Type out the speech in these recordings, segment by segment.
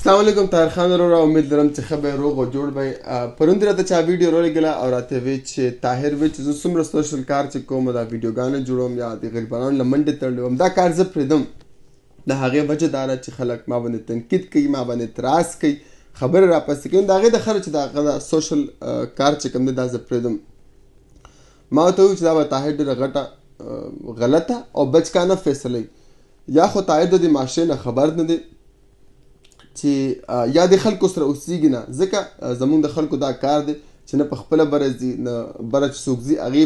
السلام علیکم طاهر خان وروره، امید لرم چې ښه به روغ او جوړ به. پرون دې راته چا ویډیو راولېږله او راته ویې چې طاهر وی چې زه څومره سوشل کار چې کوم دا ویډیوګانې جوړوم یا د غریبانو له منډې تړلې وم، دا کار زه پرېږدم. د هغې وجه دا ده چې خلک ما باندې تنقید کوي، ما باندې اعتراض کوي، خبرې راپسې کوي. د هغې د خره چې د هغه د سوشل کار چې کوم دی دا زه پرېږدم. ما ورته وویل چې دا به طاهر ډېره غټه غلطه او بچکانه فیصله یا خو طاهر د دې معاشرې نه خبر نه دی چې یا د خلکو سره اوسېږي نه، ځکه زمونږ د خلکو دا کار دی چې نه په خپله بره ځي نه بره چې څوک ځي هغې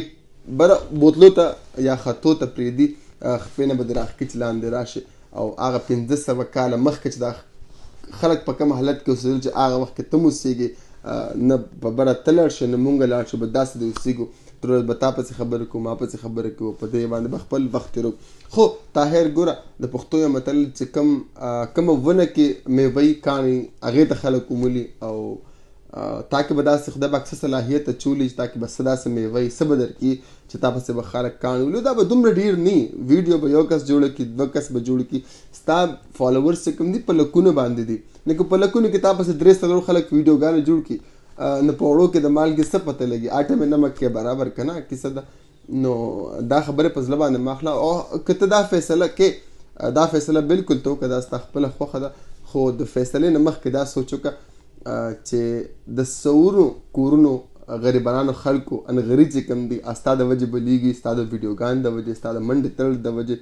بره بوتلو ته یا خطو ته پرېږدي، خپې نه به د راښکچ لاندې راشي. او هغه 1500 کاله مخکې چې دا خلک په کوم حالت کې اوسېدل چې هغه وخت کې ته هم اوسېږي، نه په بره ته لاړ شي نه مونږ لاړ شو، به داسې د اوسېږو. تر ورځ به تا پسې خبرې کوو، ما پسې خبرې کوو، په دې باندې به خپل وخت تېرو. خو طاهر ګوره د پښتو یو متل چې کومه ونه کې میوې کاڼي هغې ته خلک ومولي او تا کې به داسې خدای پاک څه صلاحیت اچولی چې تا کې به څه داسې میوې څه به درکړي چې تا پسې به خلک کاڼي ولي. دا به دومره ډېر نه ویډیو به یو کس جوړه کړي، 2 کس به جوړ کړي، ستا فالوورز چې کوم دي په لکونو باندې دي. نه که په لکونو کې تا پسې 3-4 خلک ویډیوګانې جوړ کړي، نه په وړو کې د مالګې څه پته لګي، اټه مې نمک کې برابر که نه کیسه ده. نو دا خبرې په زړه باندې مه اخله. او که ته دا فیصله کې دا فیصله بالکل ته وکړه، دا ستا خپله خوښه ده، خو د فیصلې نه مخکې دا سوچ وکړه چې د سوونو کورونو غریبانو خلکو انغري چې کوم دي ستا د وجې بلیږي، ستا د ویډیوګانو د وجې، ستا د منډې تړل د وجې،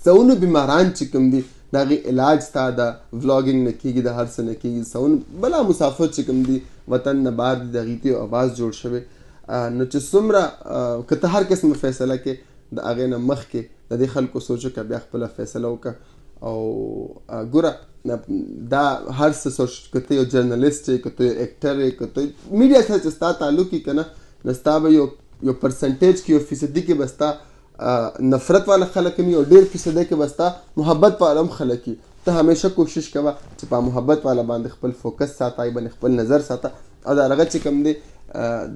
سوونو بیماران چې کوم دي د هغې علاج ستا د ولاګینګ نه کېږي، د هر څه نه کېږي. سوونو بلا مسافر چې کوم دي وطن نه بهر دي، د هغې ته یو آواز جوړ شوی. نو چې څومره که ته هر قسمه فیصله کې د هغې نه مخکې د دې خلکو سوچ وکړه، بیا خپله فیصله وکړه. او ګوره دا هر څه سوچ، که ته یو جرنلیست یې، که ته یو اکټر یې، که ته میډیا سره چې ستا تعلق یې که نه، نو ستا به یو پرسنټیج کې، یو فیصدي کې به ستا نفرت والا خلک هم وي او ډېر فیصدي کې به ستا محبت والا هم خلک وي. ته همیشه کوشش کوه چې په محبت والا باندې خپل فوکس ساته، ای باندې خپل نظر ساته، او د هغه چې کوم دی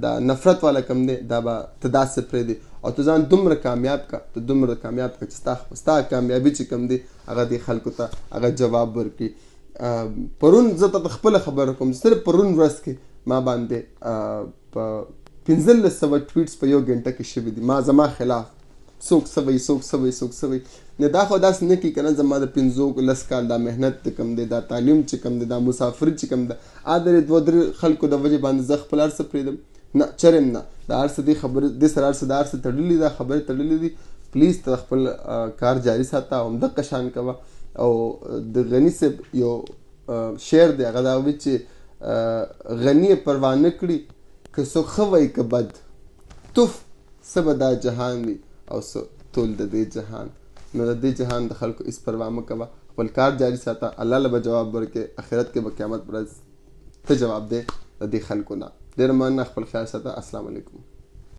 د نفرت والا کوم دی دا به ته داسې پرېږدي او ته ځان دومره کامیاب که، ته دومره کامیاب که چې ستا کامیابي چې کوم دی هغه دې خلکو ته هغه جواب ورکړي. پرون زه ته خپله خبره کوم، صرف پرون ورځ کې ما باندې په 1500 ټویټس په 1 غنټه کې شوي دي، ما زما خلاف څوک څه وایي، څوک څه وایي، څوک څه وایي. نه دا خو داسې نه کړي که نه، زما د 15-10 کال دا محنت کوم دی، دا تعلیم چې کوم دی، دا مسافري چې کوم ده، د 2-3 خلکو د وجې باندې زه خپل هر څه پرېږدم؟ نه، چرم نه. دا هر څه دې خبرې دې سره هر څه دا هر څه تړلي، دا خبرې تړلي دي. پلیز ته خپل کار جاري ساته او همدغه شان کوه. او د غني صاحب یو شعر دی، هغه دا وایي چې غني یې پروا نه کړي که څوک ښه وایي که بد، توف څه به دا جهان وي او ټول د دې جهان. نو د دې جهان د خلکو هېڅ پروا مه کوه، خپل کار جاري ساته، الله له به جواب ورکړي، آخرت کې به قیامت ورځ ته جواب دی د دې خلکو نه. ډېره مننه، خپل خیال ساته. السلام علیکم.